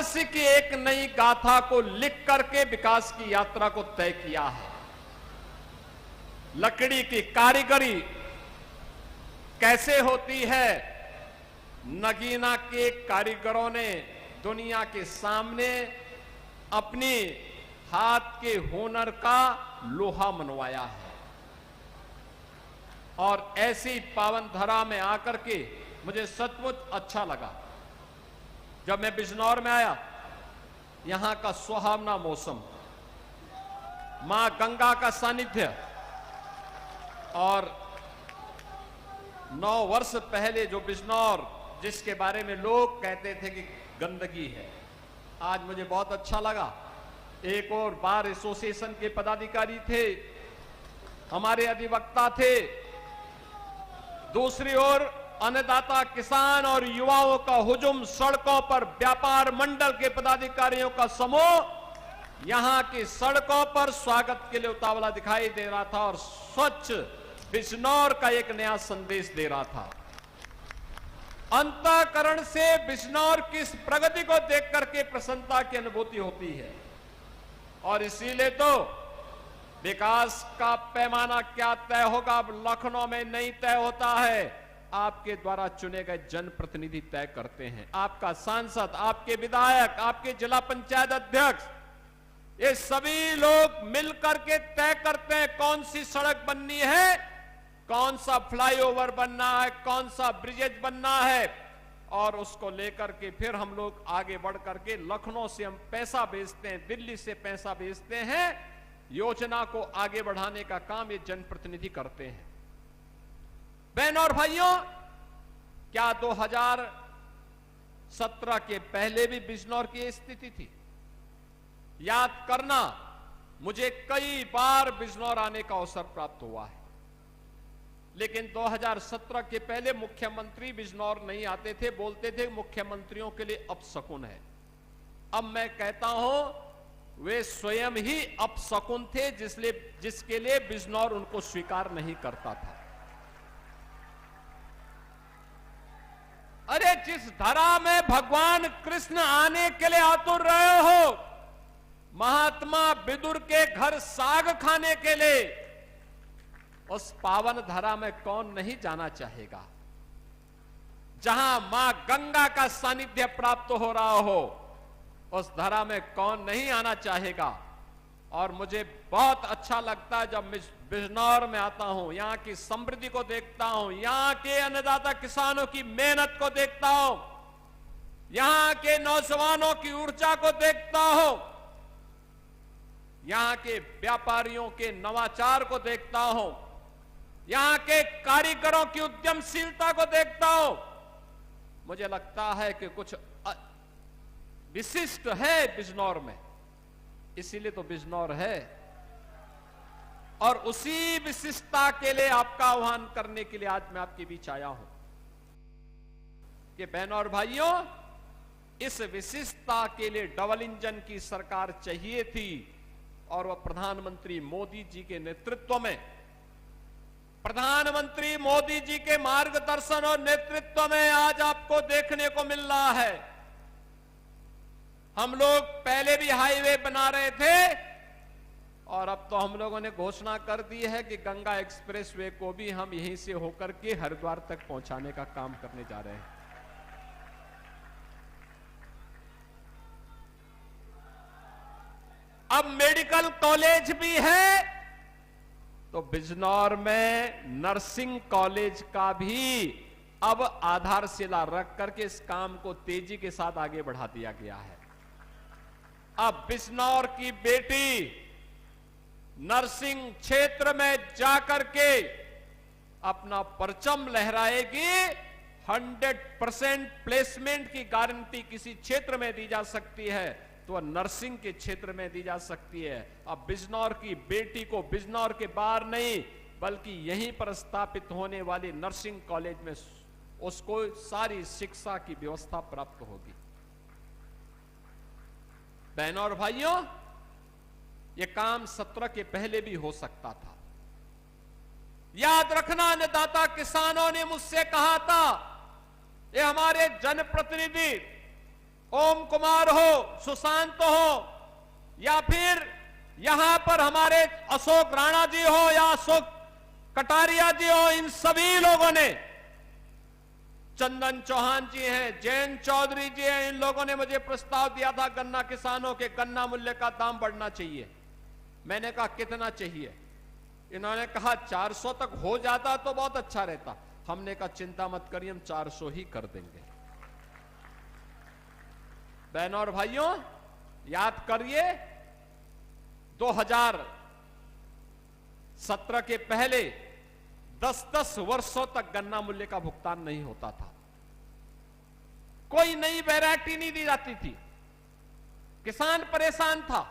संघर्ष की एक नई गाथा को लिख करके विकास की यात्रा को तय किया है। लकड़ी की कारीगरी कैसे होती है, नगीना के कारीगरों ने दुनिया के सामने अपनी हाथ के हुनर का लोहा मनवाया है। और ऐसी पावन धरा में आकर के मुझे सचमुच अच्छा लगा। जब मैं बिजनौर में आया, यहां का सुहावना मौसम, मां गंगा का सानिध्य, और 9 वर्ष पहले जो बिजनौर जिसके बारे में लोग कहते थे कि गंदगी है, आज मुझे बहुत अच्छा लगा। एक और बार एसोसिएशन के पदाधिकारी थे, हमारे अधिवक्ता थे, दूसरी ओर अन्नदाता किसान और युवाओं का हुजूम, सड़कों पर व्यापार मंडल के पदाधिकारियों का समूह यहां की सड़कों पर स्वागत के लिए उतावला दिखाई दे रहा था और स्वच्छ बिजनौर का एक नया संदेश दे रहा था। अंतःकरण से बिजनौर की इस प्रगति को देख करके प्रसन्नता की अनुभूति होती है। और इसीलिए तो विकास का पैमाना क्या तय होगा, अब लखनऊ में नहीं तय होता है, आपके द्वारा चुने गए जनप्रतिनिधि तय करते हैं। आपका सांसद, आपके विधायक, आपके जिला पंचायत अध्यक्ष, ये सभी लोग मिलकर के तय करते हैं कौन सी सड़क बननी है, कौन सा फ्लाईओवर बनना है, कौन सा ब्रिजेज बनना है, और उसको लेकर के फिर हम लोग आगे बढ़ करके लखनऊ से हम पैसा भेजते हैं, दिल्ली से पैसा भेजते हैं, योजना को आगे बढ़ाने का काम ये जनप्रतिनिधि करते हैं। बहनों और भाइयों, क्या 2017 के पहले भी बिजनौर की स्थिति थी? याद करना, मुझे कई बार बिजनौर आने का अवसर प्राप्त हुआ है, लेकिन 2017 के पहले मुख्यमंत्री बिजनौर नहीं आते थे, बोलते थे मुख्यमंत्रियों के लिए अपशकुन है। अब मैं कहता हूं वे स्वयं ही अपशकुन थे, जिसके लिए बिजनौर उनको स्वीकार नहीं करता था। अरे जिस धरा में भगवान कृष्ण आने के लिए आतुर रहे हो, महात्मा विदुर के घर साग खाने के लिए, उस पावन धरा में कौन नहीं जाना चाहेगा? जहां मां गंगा का सानिध्य प्राप्त हो रहा हो, उस धरा में कौन नहीं आना चाहेगा? और मुझे बहुत अच्छा लगता है जब मैं बिजनौर में आता हूं, यहां की समृद्धि को देखता हूं, यहां के अन्नदाता किसानों की मेहनत को देखता हूं, यहां के नौजवानों की ऊर्जा को देखता हूं, यहां के व्यापारियों के नवाचार को देखता हूं, यहां के कारीगरों की उद्यमशीलता को देखता हूं। मुझे लगता है कि कुछ विशिष्ट है बिजनौर में, इसीलिए तो बिजनौर है। और उसी विशिष्टता के लिए आपका आह्वान करने के लिए आज मैं आपके बीच आया हूं कि बहनों और भाइयों, इस विशिष्टता के लिए डबल इंजन की सरकार चाहिए थी, और वह प्रधानमंत्री मोदी जी के नेतृत्व में, प्रधानमंत्री मोदी जी के मार्गदर्शन और नेतृत्व में आज आपको देखने को मिल रहा है। हम लोग पहले भी हाईवे बना रहे थे, और अब तो हम लोगों ने घोषणा कर दी है कि गंगा एक्सप्रेसवे को भी हम यहीं से होकर के हरिद्वार तक पहुंचाने का काम करने जा रहे हैं। अब मेडिकल कॉलेज भी है, तो बिजनौर में नर्सिंग कॉलेज का भी अब आधारशिला रख करके इस काम को तेजी के साथ आगे बढ़ा दिया गया है। अब बिजनौर की बेटी नर्सिंग क्षेत्र में जाकर के अपना परचम लहराएगी। 100% प्लेसमेंट की गारंटी किसी क्षेत्र में दी जा सकती है तो वह नर्सिंग के क्षेत्र में दी जा सकती है। अब बिजनौर की बेटी को बिजनौर के बाहर नहीं बल्कि यहीं पर स्थापित होने वाली नर्सिंग कॉलेज में उसको सारी शिक्षा की व्यवस्था प्राप्त होगी। बहनों और भाइयों, यह काम 17 के पहले भी हो सकता था। याद रखना, अन्नदाता किसानों ने मुझसे कहा था, ये हमारे जनप्रतिनिधि ओम कुमार हो, सुशांत हो, या फिर यहां पर हमारे अशोक राणा जी हो या अशोक कटारिया जी हो, इन सभी लोगों ने, चंदन चौहान जी हैं, जयंत चौधरी जी हैं, इन लोगों ने मुझे प्रस्ताव दिया था गन्ना किसानों के गन्ना मूल्य का दाम बढ़ना चाहिए। मैंने कहा कितना चाहिए? इन्होंने कहा 400 तक हो जाता तो बहुत अच्छा रहता। हमने कहा चिंता मत करिए, हम 400 ही कर देंगे। बहनों और भाइयों, याद करिए 2017 के पहले 10-10 वर्षों तक गन्ना मूल्य का भुगतान नहीं होता था। कोई नई वैरायटी नहीं दी जाती थी। किसान परेशान था,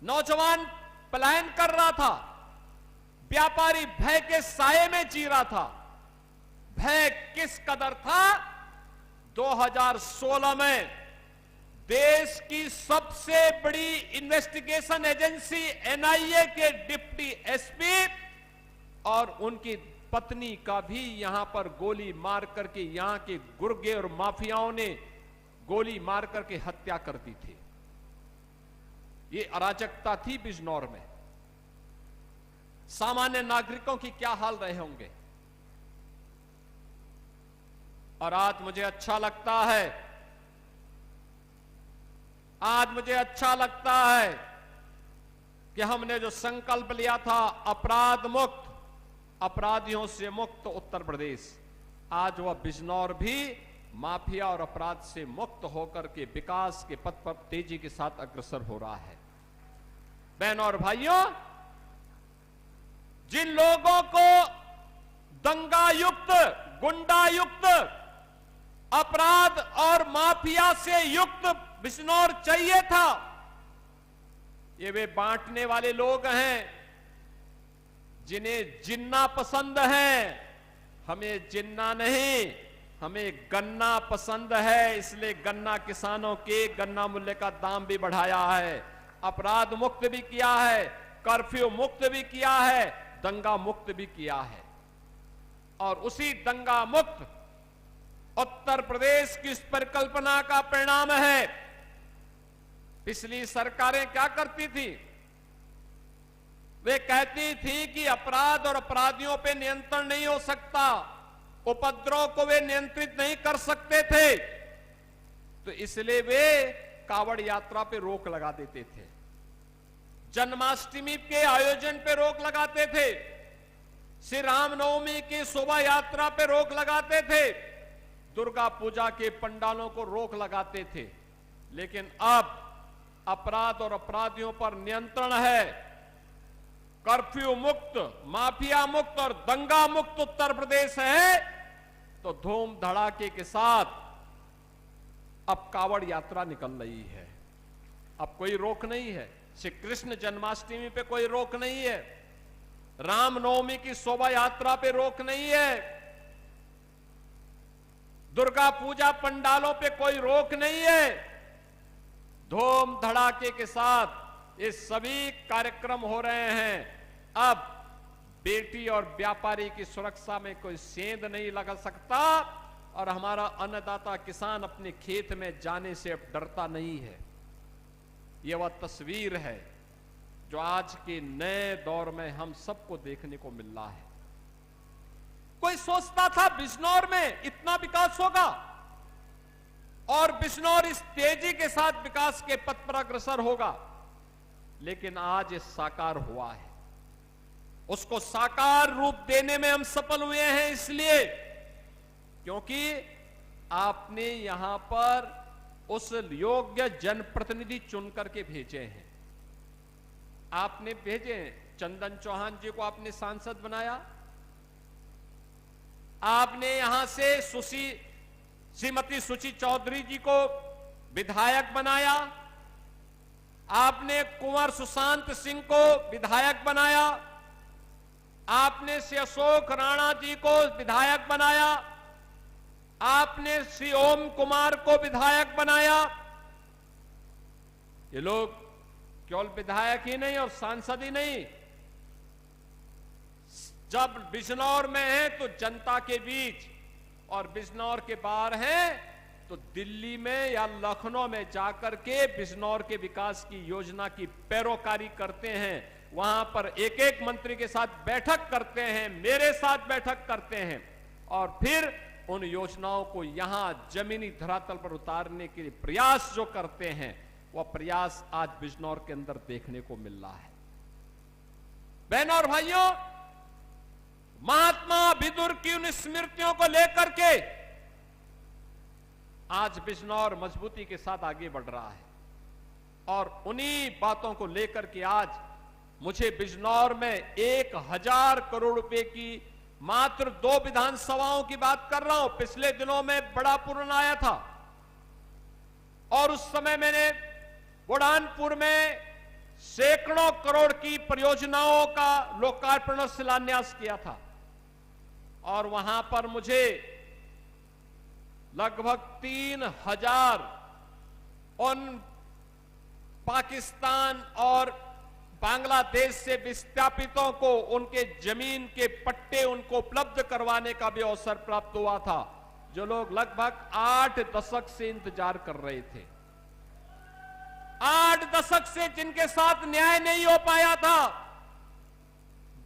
नौजवान पलायन कर रहा था, व्यापारी भय के साये में जी रहा था। भय किस कदर था? 2016 में देश की सबसे बड़ी इन्वेस्टिगेशन एजेंसी एनआईए के डिप्टी एसपी और उनकी पत्नी का भी यहां पर गोली मार करके, यहां के गुर्गे और माफियाओं ने गोली मार करके हत्या कर दी थी। ये अराजकता थी बिजनौर में। सामान्य नागरिकों की क्या हाल रहे होंगे। और आज मुझे अच्छा लगता है, आज मुझे अच्छा लगता है कि हमने जो संकल्प लिया था अपराध मुक्त, अपराधियों से मुक्त उत्तर प्रदेश, आज वह बिजनौर भी माफिया और अपराध से मुक्त होकर के विकास के पथ पर तेजी के साथ अग्रसर हो रहा है। बहनों और भाइयों, जिन लोगों को दंगायुक्त, गुंडायुक्त, अपराध और माफिया से युक्त बिजनौर चाहिए था, ये वे बांटने वाले लोग हैं जिन्हें जिन्ना पसंद है। हमें जिन्ना नहीं, हमें गन्ना पसंद है। इसलिए गन्ना किसानों के गन्ना मूल्य का दाम भी बढ़ाया है, अपराध मुक्त भी किया है, कर्फ्यू मुक्त भी किया है, दंगा मुक्त भी किया है। और उसी दंगा मुक्त उत्तर प्रदेश की इस परिकल्पना का परिणाम है। पिछली सरकारें क्या करती थी? वे कहती थी कि अपराध और अपराधियों पे नियंत्रण नहीं हो सकता, उपद्रव को वे नियंत्रित नहीं कर सकते थे, तो इसलिए वे कावड़ यात्रा पे रोक लगा देते थे, जन्माष्टमी के आयोजन पे रोक लगाते थे, श्री रामनवमी की शोभा यात्रा पे रोक लगाते थे, दुर्गा पूजा के पंडालों को रोक लगाते थे। लेकिन अब अपराध और अपराधियों पर नियंत्रण है, कर्फ्यू मुक्त, माफिया मुक्त और दंगा मुक्त उत्तर प्रदेश है, तो धूम धड़ाके के साथ अब कावड़ यात्रा निकल रही है। अब कोई रोक नहीं है, श्री कृष्ण जन्माष्टमी पे कोई रोक नहीं है, रामनवमी की शोभा यात्रा पे रोक नहीं है, दुर्गा पूजा पंडालों पे कोई रोक नहीं है। धूम धड़ाके के साथ ये सभी कार्यक्रम हो रहे हैं। अब बेटी और व्यापारी की सुरक्षा में कोई सेंध नहीं लगा सकता और हमारा अन्नदाता किसान अपने खेत में जाने से अब डरता नहीं है। यह वह तस्वीर है जो आज के नए दौर में हम सबको देखने को मिल रहा है। कोई सोचता था बिजनौर में इतना विकास होगा और बिजनौर इस तेजी के साथ विकास के पथ पर अग्रसर होगा, लेकिन आज ये साकार हुआ है। उसको साकार रूप देने में हम सफल हुए हैं, इसलिए क्योंकि आपने यहां पर उस योग्य जनप्रतिनिधि चुन करके भेजे हैं। आपने भेजे हैं, चंदन चौहान जी को आपने सांसद बनाया, आपने यहां से श्रीमती सुची चौधरी जी को विधायक बनाया, आपने कुंवर सुशांत सिंह को विधायक बनाया, आपने श्री अशोक राणा जी को विधायक बनाया, आपने श्री ओम कुमार को विधायक बनाया। ये लोग केवल विधायक ही नहीं और सांसद ही नहीं, जब बिजनौर में है तो जनता के बीच और बिजनौर के बाहर हैं तो दिल्ली में या लखनऊ में जाकर के बिजनौर के विकास की योजना की पैरोकारी करते हैं, वहां पर एक एक मंत्री के साथ बैठक करते हैं, मेरे साथ बैठक करते हैं और फिर उन योजनाओं को यहां जमीनी धरातल पर उतारने के लिए प्रयास जो करते हैं, वह प्रयास आज बिजनौर के अंदर देखने को मिल रहा है। बहनों और भाइयों, महात्मा विदुर की उन स्मृतियों को लेकर के आज बिजनौर मजबूती के साथ आगे बढ़ रहा है और उन्हीं बातों को लेकर के आज मुझे बिजनौर में 1000 करोड़ रुपए की मात्र 2 विधानसभाओं की बात कर रहा हूं। पिछले दिनों में बड़ा पूर्ण आया था और उस समय मैंने बुरहानपुर में सैकड़ों करोड़ की परियोजनाओं का लोकार्पण और शिलान्यास किया था और वहां पर मुझे लगभग 3000 उन पाकिस्तान और बांग्लादेश से विस्थापितों को उनके जमीन के पट्टे उनको उपलब्ध करवाने का भी अवसर प्राप्त हुआ था, जो लोग लगभग 8 दशक से इंतजार कर रहे थे। 8 दशक से जिनके साथ न्याय नहीं हो पाया था।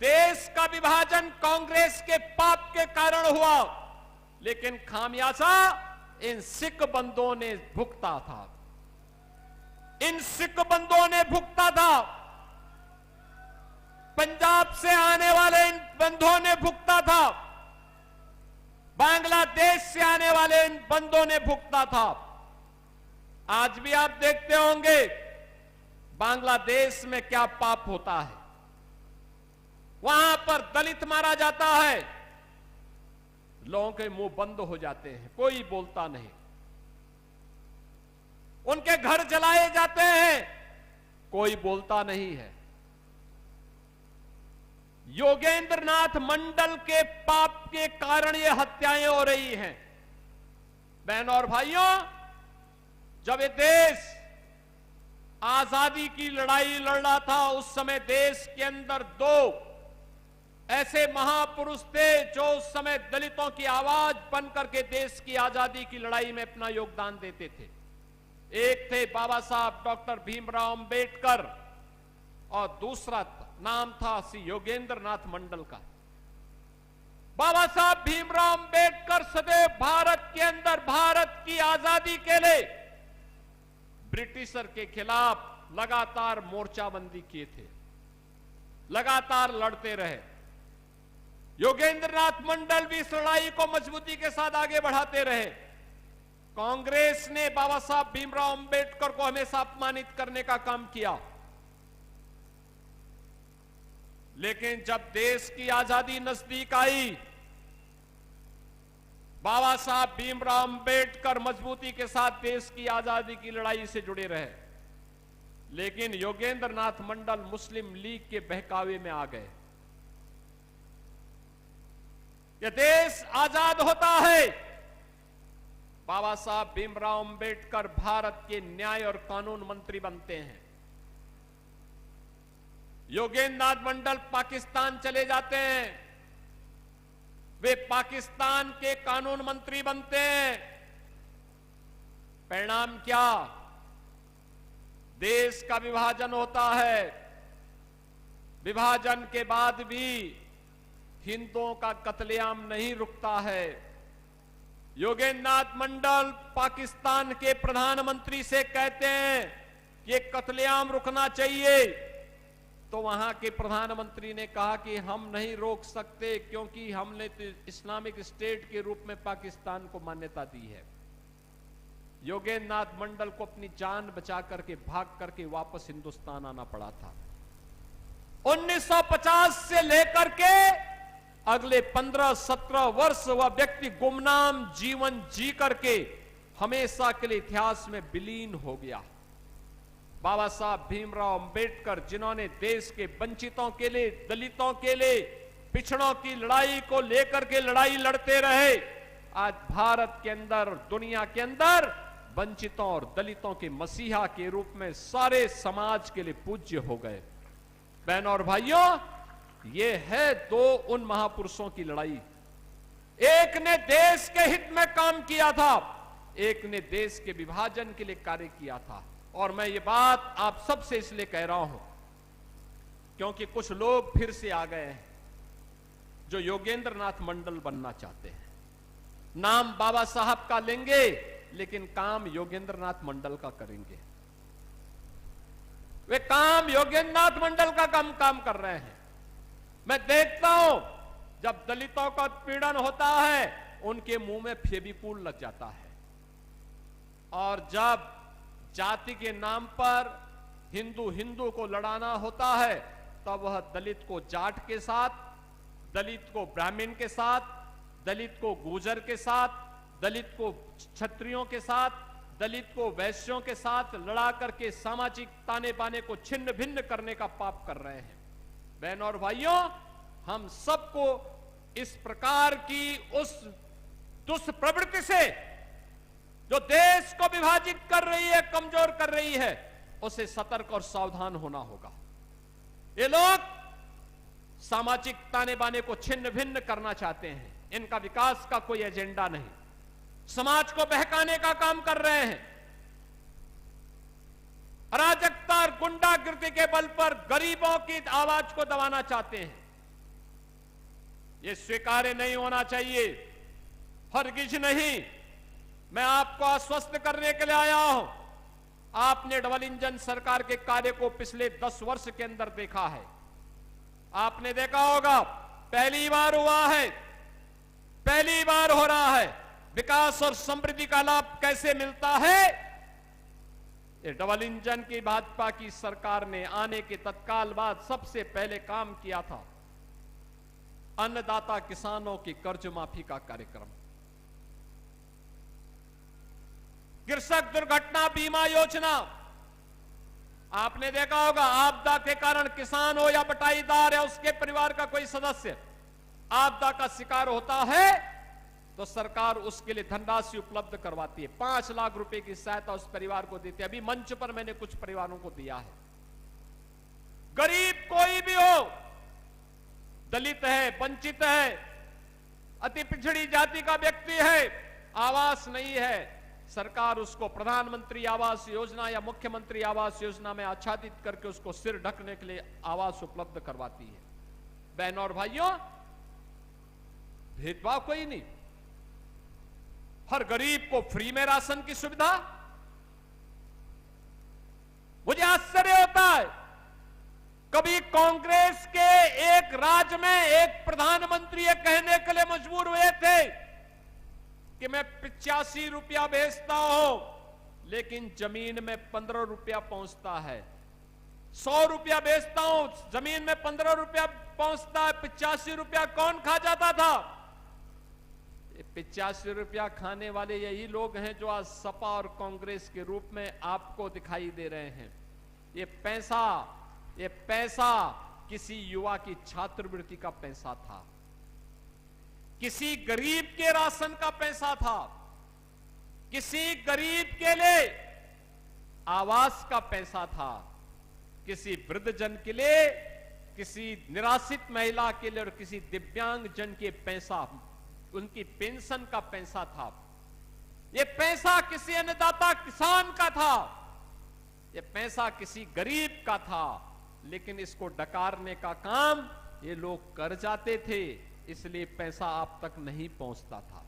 देश का विभाजन कांग्रेस के पाप के कारण हुआ, लेकिन खामियाजा इन सिख बंधुओं ने भुगता था। इन सिख बंधुओं ने भुगता था। पंजाब से आने वाले इन बंधुओं ने भुगता था। बांग्लादेश से आने वाले इन बंधुओं ने भुगता था। आज भी आप देखते होंगे बांग्लादेश में क्या पाप होता है। वहां पर दलित मारा जाता है, लोगों के मुंह बंद हो जाते हैं, कोई बोलता नहीं। उनके घर जलाए जाते हैं, कोई बोलता नहीं है। योगेंद्र नाथ मंडल के पाप के कारण ये हत्याएं हो रही हैं। बहनों और भाइयों, जब ये देश आजादी की लड़ाई लड़ रहा था, उस समय देश के अंदर 2 ऐसे महापुरुष थे जो उस समय दलितों की आवाज बनकर के देश की आजादी की लड़ाई में अपना योगदान देते थे। एक थे बाबा साहब डॉक्टर भीमराव अंबेडकर और दूसरा नाम था श्री योगेंद्र नाथ मंडल का। बाबा साहब भीमराव अंबेडकर सदैव भारत के अंदर भारत की आजादी के लिए ब्रिटिशर के खिलाफ लगातार मोर्चाबंदी किए थे, लगातार लड़ते रहे। योगेंद्र नाथ मंडल भी इस लड़ाई को मजबूती के साथ आगे बढ़ाते रहे। कांग्रेस ने बाबा साहब भीमराव अंबेडकर को हमेशा अपमानित करने का काम किया, लेकिन जब देश की आजादी नजदीक आई, बाबा साहब भीमराव अंबेडकर मजबूती के साथ देश की आजादी की लड़ाई से जुड़े रहे। लेकिन योगेंद्र नाथ मंडल मुस्लिम लीग के बहकावे में आ गए। यह देश आजाद होता है, बाबा साहब भीमराव अंबेडकर भारत के न्याय और कानून मंत्री बनते हैं। योगेंद्र नाथ मंडल पाकिस्तान चले जाते हैं, वे पाकिस्तान के कानून मंत्री बनते हैं। परिणाम क्या? देश का विभाजन होता है। विभाजन के बाद भी हिंदुओं का कत्लेआम नहीं रुकता है। योगेंद्र नाथ मंडल पाकिस्तान के प्रधानमंत्री से कहते हैं कि कत्लेआम रुकना चाहिए, तो वहां के प्रधानमंत्री ने कहा कि हम नहीं रोक सकते, क्योंकि हमने तो इस्लामिक स्टेट के रूप में पाकिस्तान को मान्यता दी है। योगेंद्र नाथ मंडल को अपनी जान बचा करके भाग करके वापस हिंदुस्तान आना पड़ा था। 1950 से लेकर के अगले 15-17 वर्ष वह व्यक्ति गुमनाम जीवन जी करके हमेशा के लिए इतिहास में विलीन हो गया। बाबा साहब भीमराव अंबेडकर, जिन्होंने देश के वंचितों के लिए, दलितों के लिए, पिछड़ों की लड़ाई को लेकर के लड़ाई लड़ते रहे, आज भारत के अंदर, दुनिया के अंदर वंचितों और दलितों के मसीहा के रूप में सारे समाज के लिए पूज्य हो गए। बहनों और भाइयों, ये है 2 उन महापुरुषों की लड़ाई। एक ने देश के हित में काम किया था, एक ने देश के विभाजन के लिए कार्य किया था। और मैं ये बात आप सबसे इसलिए कह रहा हूं क्योंकि कुछ लोग फिर से आ गए हैं जो योगेंद्र नाथ मंडल बनना चाहते हैं। नाम बाबा साहब का लेंगे लेकिन काम योगेंद्र नाथ मंडल का करेंगे। वे काम योगेंद्र नाथ मंडल का काम कर रहे हैं। मैं देखता हूं जब दलितों का उत्पीड़न होता है उनके मुंह में फेविकोल लग जाता है, और जब जाति के नाम पर हिंदू हिंदू को लड़ाना होता है तब वह दलित को जाट के साथ, दलित को ब्राह्मण के साथ, दलित को गुर्जर के साथ, दलित को क्षत्रियों के साथ, दलित को वैश्यों के साथ लड़ा करके सामाजिक ताने बाने को छिन्न भिन्न करने का पाप कर रहे हैं। बहनों और भाइयों, हम सबको इस प्रकार की उस दुष्प्रवृत्ति से जो देश को विभाजित कर रही है, कमजोर कर रही है, उसे सतर्क और सावधान होना होगा। ये लोग सामाजिक ताने बाने को छिन्न भिन्न करना चाहते हैं। इनका विकास का कोई एजेंडा नहीं, समाज को बहकाने का काम कर रहे हैं। अराजकता और गुंडागिर्दी के बल पर गरीबों की आवाज को दबाना चाहते हैं। यह स्वीकार्य नहीं होना चाहिए, हरगिज नहीं। मैं आपको आश्वस्त करने के लिए आया हूं। आपने डबल इंजन सरकार के कार्य को पिछले 10 वर्ष के अंदर देखा है। आपने देखा होगा पहली बार हुआ है, पहली बार हो रहा है। विकास और समृद्धि का लाभ कैसे मिलता है? ये डबल इंजन की भाजपा की सरकार ने आने के तत्काल बाद सबसे पहले काम किया था अन्नदाता किसानों की कर्ज माफी का कार्यक्रम, कृषक दुर्घटना बीमा योजना। आपने देखा होगा आपदा के कारण किसान हो या बटाईदार या उसके परिवार का कोई सदस्य आपदा का शिकार होता है तो सरकार उसके लिए धनराशि उपलब्ध करवाती है। 5 लाख रुपए की सहायता उस परिवार को देती है। अभी मंच पर मैंने कुछ परिवारों को दिया है। गरीब कोई भी हो, दलित है, वंचित है, अति पिछड़ी जाति का व्यक्ति है, आवास नहीं है, सरकार उसको प्रधानमंत्री आवास योजना या मुख्यमंत्री आवास योजना में आच्छादित करके उसको सिर ढकने के लिए आवास उपलब्ध करवाती है। बहनों और भाइयों, भेदभाव कोई नहीं, हर गरीब को फ्री में राशन की सुविधा। मुझे आश्चर्य होता है, कभी कांग्रेस के एक राज्य में एक प्रधानमंत्री ये कहने के लिए मजबूर हुए थे कि मैं 85 रुपया बेचता हूं लेकिन जमीन में 15 रुपया पहुंचता है। 100 रुपया बेचता हूं, जमीन में 15 रुपया पहुंचता है। 85 रुपया कौन खा जाता था? 85 रुपया खाने वाले यही लोग हैं जो आज सपा और कांग्रेस के रूप में आपको दिखाई दे रहे हैं। ये पैसा किसी युवा की छात्रवृत्ति का पैसा था, किसी गरीब के राशन का पैसा था, किसी गरीब के लिए आवास का पैसा था, किसी वृद्धजन के लिए, किसी निराश्रित महिला के लिए और किसी दिव्यांग जन के पैसा, उनकी पेंशन का पैसा था। यह पैसा किसी अन्नदाता किसान का था, यह पैसा किसी गरीब का था, लेकिन इसको डकारने का काम ये लोग कर जाते थे, इसलिए पैसा आप तक नहीं पहुंचता था।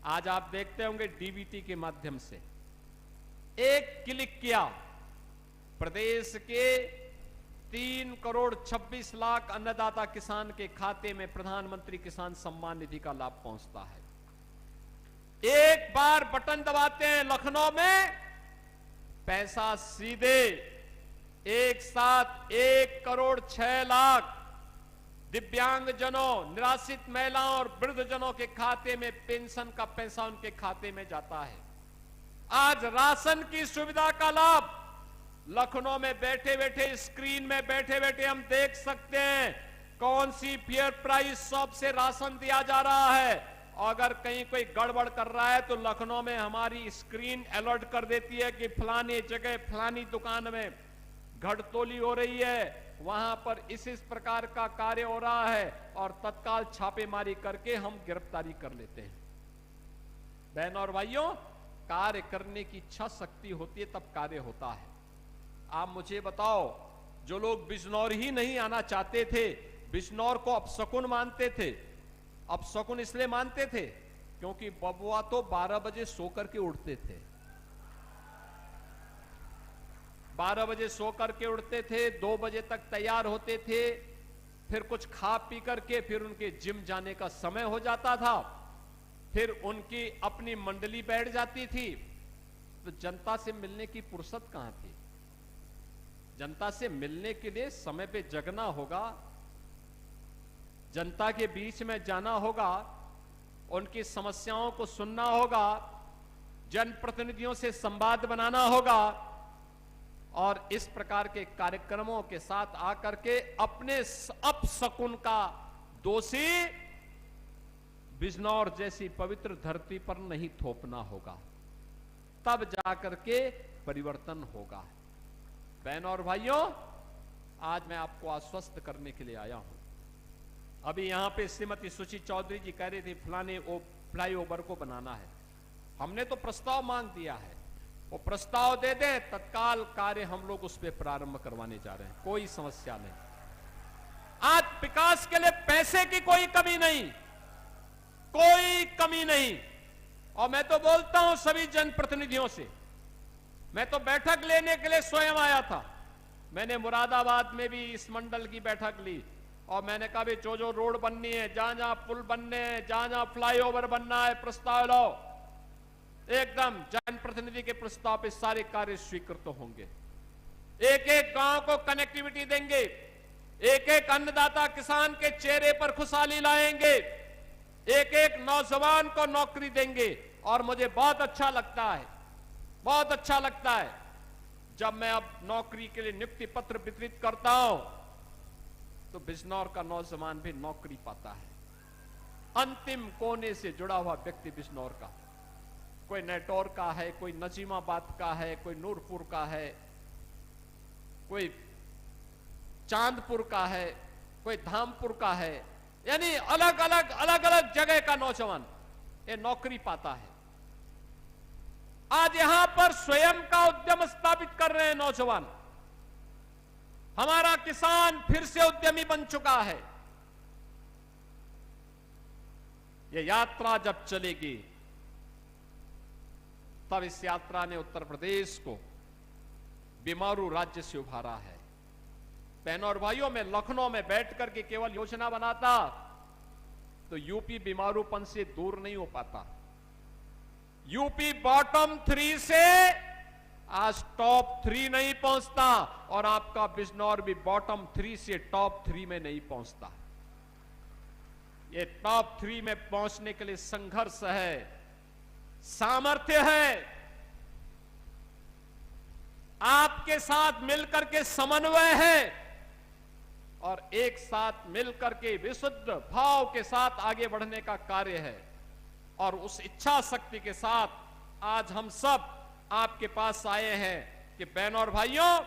आज आप देखते होंगे डीबीटी के माध्यम से एक क्लिक किया, प्रदेश के 3 करोड़ 26 लाख अन्नदाता किसान के खाते में प्रधानमंत्री किसान सम्मान निधि का लाभ पहुंचता है। एक बार बटन दबाते हैं लखनऊ में, पैसा सीधे एक साथ 1 करोड़ 6 लाख दिव्यांग जनों, निराश्रित महिलाओं और वृद्ध जनों के खाते में पेंशन का पैसा उनके खाते में जाता है। आज राशन की सुविधा का लाभ लखनऊ में बैठे बैठे, स्क्रीन में बैठे बैठे हम देख सकते हैं कौन सी फेयर प्राइस शॉप से राशन दिया जा रहा है। और अगर कहीं कोई गड़बड़ कर रहा है तो लखनऊ में हमारी स्क्रीन अलर्ट कर देती है कि फलानी जगह फलानी दुकान में घटतोली हो रही है, वहां पर इस प्रकार का कार्य हो रहा है, और तत्काल छापेमारी करके हम गिरफ्तारी कर लेते हैं। बहनों और भाइयों, कार्य करने की इच्छा शक्ति होती है तब कार्य होता है। आप मुझे बताओ, जो लोग बिजनौर ही नहीं आना चाहते थे, बिजनौर को अपशकुन मानते थे, अपशकुन इसलिए मानते थे क्योंकि बबुआ तो 12 बजे सो करके उठते थे, 12 बजे सो करके उठते थे, 2 बजे तक तैयार होते थे, फिर कुछ खा पी करके फिर उनके जिम जाने का समय हो जाता था, फिर उनकी अपनी मंडली बैठ जाती थी। तो जनता से मिलने की फुर्सत कहां थी? जनता से मिलने के लिए समय पे जगना होगा, जनता के बीच में जाना होगा, उनकी समस्याओं को सुनना होगा, जनप्रतिनिधियों से संवाद बनाना होगा और इस प्रकार के कार्यक्रमों के साथ आकर के अपने अपशकुन का दोषी बिजनौर जैसी पवित्र धरती पर नहीं थोपना होगा, तब जाकर के परिवर्तन होगा। बहनों और भाइयों, आज मैं आपको आश्वस्त करने के लिए आया हूं। अभी यहां पे श्रीमती सुची चौधरी जी कह रही थी फलाने फ्लाईओवर को बनाना है। हमने तो प्रस्ताव मांग दिया है, वो प्रस्ताव दे दे, तत्काल कार्य हम लोग उस पर प्रारंभ करवाने जा रहे हैं, कोई समस्या नहीं। आज विकास के लिए पैसे की कोई कमी नहीं, कोई कमी नहीं। और मैं तो बोलता हूं सभी जनप्रतिनिधियों से, मैं तो बैठक लेने के लिए स्वयं आया था। मैंने मुरादाबाद में भी इस मंडल की बैठक ली और मैंने कहा भी जो रोड बननी है, जहां जहां पुल बनने हैं, जहां जहां फ्लाईओवर बनना है, प्रस्ताव लाओ। एकदम जनप्रतिनिधि के प्रस्ताव पे सारे कार्य स्वीकृत होंगे। एक एक गांव को कनेक्टिविटी देंगे, एक एक अन्नदाता किसान के चेहरे पर खुशहाली लाएंगे, एक एक नौजवान को नौकरी देंगे। और मुझे बहुत अच्छा लगता है, बहुत अच्छा लगता है जब मैं अब नौकरी के लिए नियुक्ति पत्र वितरित करता हूं तो बिजनौर का नौजवान भी नौकरी पाता है। अंतिम कोने से जुड़ा हुआ व्यक्ति बिजनौर का, कोई नेटौर का है, कोई नजीमाबाद का है, कोई नूरपुर का है, कोई चांदपुर का है, कोई धामपुर का है, यानी अलग अलग जगह का नौजवान ये नौकरी पाता है। आज यहां पर स्वयं का उद्यम स्थापित कर रहे हैं नौजवान। हमारा किसान फिर से उद्यमी बन चुका है। यह यात्रा जब चलेगी तब इस यात्रा ने उत्तर प्रदेश को बीमारू राज्य से उभारा है। बहनों और भाइयों, मैं लखनऊ में बैठ करके केवल योजना बनाता तो यूपी बीमारूपन से दूर नहीं हो पाता। यूपी बॉटम 3 से आज टॉप 3 नहीं पहुंचता और आपका बिजनौर भी बॉटम 3 से टॉप 3 में नहीं पहुंचता। ये टॉप 3 में पहुंचने के लिए संघर्ष है, सामर्थ्य है, आपके साथ मिलकर के समन्वय है और एक साथ मिलकर के विशुद्ध भाव के साथ आगे बढ़ने का कार्य है। और उस इच्छा शक्ति के साथ आज हम सब आपके पास आए हैं कि बहनों और भाइयों,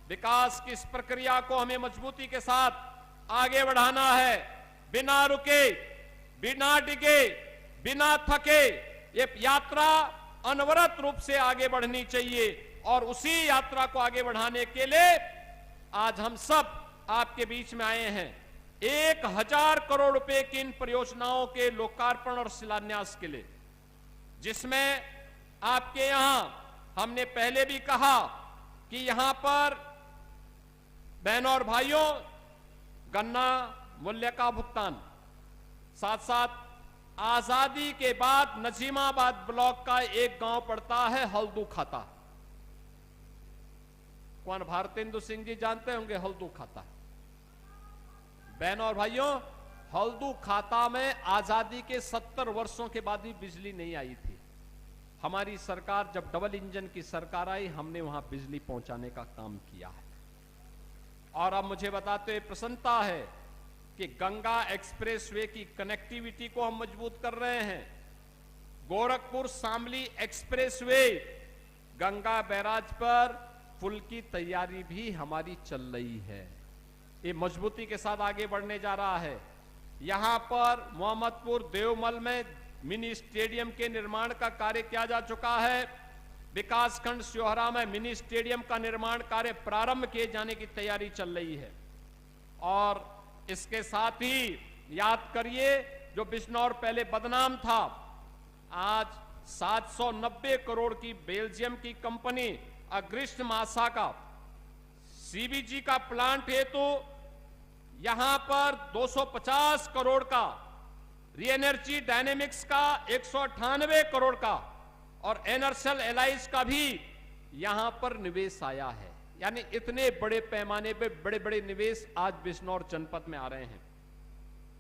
विकास की इस प्रक्रिया को हमें मजबूती के साथ आगे बढ़ाना है, बिना रुके, बिना डिगे, बिना थके। ये यात्रा अनवरत रूप से आगे बढ़नी चाहिए और उसी यात्रा को आगे बढ़ाने के लिए आज हम सब आपके बीच में आए हैं। 1000 करोड़ रुपए की इन परियोजनाओं के लोकार्पण और शिलान्यास के लिए, जिसमें आपके यहां हमने पहले भी कहा कि यहां पर बहनों और भाइयों गन्ना मूल्य का भुगतान, साथ साथ आजादी के बाद नजीमाबाद ब्लॉक का एक गांव पड़ता है हल्दू खाता। कौन भारतेंदु सिंह जी जानते होंगे हल्दू खाता? बहनों और भाइयों, हल्दू खाता में आजादी के 70 वर्षों के बाद भी बिजली नहीं आई थी। हमारी सरकार जब डबल इंजन की सरकार आई, हमने वहां बिजली पहुंचाने का काम किया है। और अब मुझे बताते हुए प्रसन्नता है कि गंगा एक्सप्रेसवे की कनेक्टिविटी को हम मजबूत कर रहे हैं। गोरखपुर शामली एक्सप्रेसवे गंगा बैराज पर पुल की तैयारी भी हमारी चल रही है। ये मजबूती के साथ आगे बढ़ने जा रहा है। यहां पर मोहम्मदपुर देवमल में मिनी स्टेडियम के निर्माण का कार्य किया जा चुका है। विकासखंड सियोहरा में मिनी स्टेडियम का निर्माण कार्य प्रारंभ किए जाने की तैयारी चल रही है। और इसके साथ ही याद करिए, जो बिजनौर पहले बदनाम था, आज 790 करोड़ की बेल्जियम की कंपनी अग्रिस्ट मासा का सीबीजी का प्लांट है, तो यहां पर 250 करोड़ का, री एनर्जी डायनेमिक्स का 198 करोड़ का और एनर्सल एलाइज का भी यहां पर निवेश आया है। यानी इतने बड़े पैमाने पे बड़े बड़े निवेश आज बिजनौर जनपद में आ रहे हैं।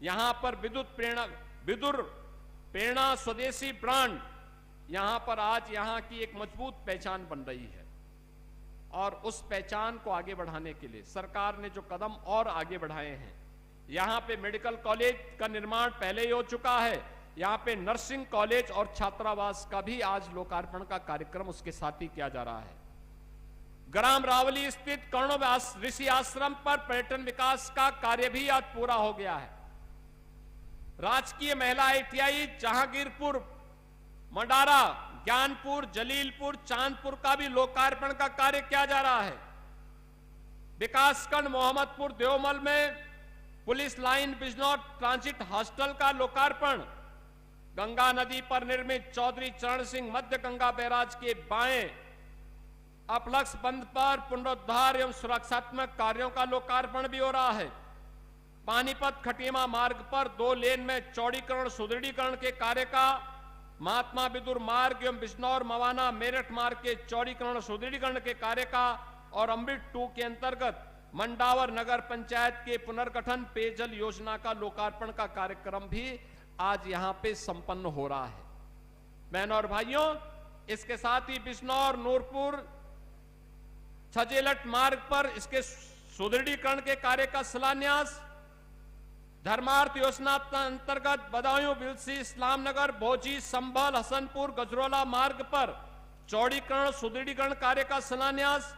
यहां पर विदुर प्रेरणा स्वदेशी ब्रांड यहां पर आज यहां की एक मजबूत पहचान बन रही है। और उस पहचान को आगे बढ़ाने के लिए सरकार ने जो कदम और आगे बढ़ाए हैं, यहां पे मेडिकल कॉलेज का निर्माण पहले ही हो चुका है। यहां पे नर्सिंग कॉलेज और छात्रावास का भी आज लोकार्पण का कार्यक्रम उसके साथ ही किया जा रहा है। ग्राम रावली स्थित कर्ण ऋषि आश्रम पर पर्यटन विकास का कार्य भी आज पूरा हो गया है। राजकीय महिला आईटीआई जहांगीरपुर, मंडारा, ज्ञानपुर, जलीलपुर, चांदपुर का भी लोकार्पण का कार्य किया जा रहा है। विकासखंड मोहम्मदपुर देवमल में police line Bijnor transit hostel का लोकार्पण, गंगा नदी पर निर्मित चौधरी चरण सिंह मध्य गंगा बैराज के बाएं अपलक्ष बंद पर पुनरुद्धार एवं सुरक्षात्मक कार्यों का लोकार्पण भी हो रहा है। पानीपत खटीमा मार्ग पर 2 लेन में चौड़ीकरण सुदृढ़ीकरण के कार्य का, महात्मा विदुर मार्ग एवं बिजनौर मवाना मेरठ मार्ग के चौड़ीकरण सुदृढ़ीकरण के कार्य का और अमृत 2 के अंतर्गत मंडावर नगर पंचायत के पुनर्गठन पेयजल योजना का लोकार्पण का कार्यक्रम भी आज यहां पे संपन्न हो रहा है। बहनों और भाइयों, इसके साथ ही बिजनौर नूरपुर छजेलट मार्ग पर इसके सुदृढ़ीकरण के कार्य का शिलान्यास, धर्मार्थ योजना अंतर्गत बदायूं बिलसी इस्लाम नगर भोजी संभल हसनपुर गजरोला मार्ग पर चौड़ीकरण सुदृढ़ीकरण कार्य का शिलान्यास,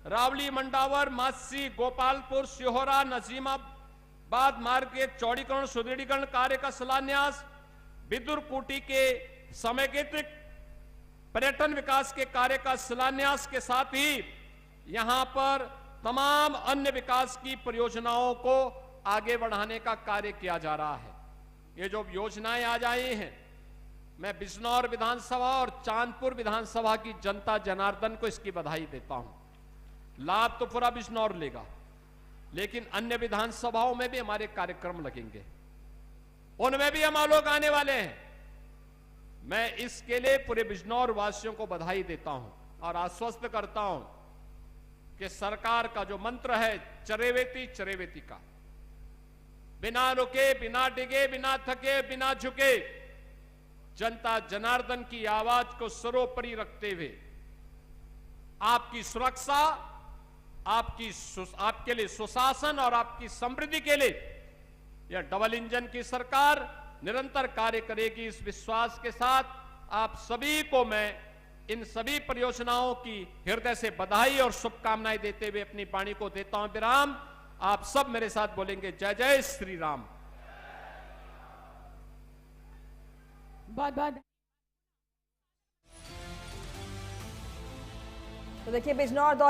रावली मंडावर मासी गोपालपुर सिहोरा नजीमाबाद मार्ग के चौड़ीकरण सुदृढ़ीकरण कार्य का शिलान्यास, विदुर कुटी के समेकित पर्यटन विकास के कार्य का शिलान्यास के साथ ही यहां पर तमाम अन्य विकास की परियोजनाओं को आगे बढ़ाने का कार्य किया जा रहा है। ये जो योजनाएं आज आई हैं, मैं बिजनौर विधानसभा और चांदपुर विधानसभा की जनता जनार्दन को इसकी बधाई देता हूं। लाभ तो पूरा बिजनौर लेगा, लेकिन अन्य विधानसभाओं में भी हमारे कार्यक्रम लगेंगे, उनमें भी हम लोग आने वाले हैं। मैं इसके लिए पूरे बिजनौर वासियों को बधाई देता हूं और आश्वस्त करता हूं कि सरकार का जो मंत्र है चरेवेती चरेवेती का, बिना रुके, बिना डिगे, बिना थके, बिना झुके, जनता जनार्दन की आवाज को सर्वोपरि रखते हुए आपकी सुरक्षा, आपके लिए सुशासन और आपकी समृद्धि के लिए यह डबल इंजन की सरकार निरंतर कार्य करेगी। इस विश्वास के साथ आप सभी को मैं इन सभी परियोजनाओं की हृदय से बधाई और शुभकामनाएं देते हुए अपनी वाणी को देता हूं विराम। आप सब मेरे साथ बोलेंगे जय जय श्री राम। बहुत बहुत तो देखिए बिजनौर दौरे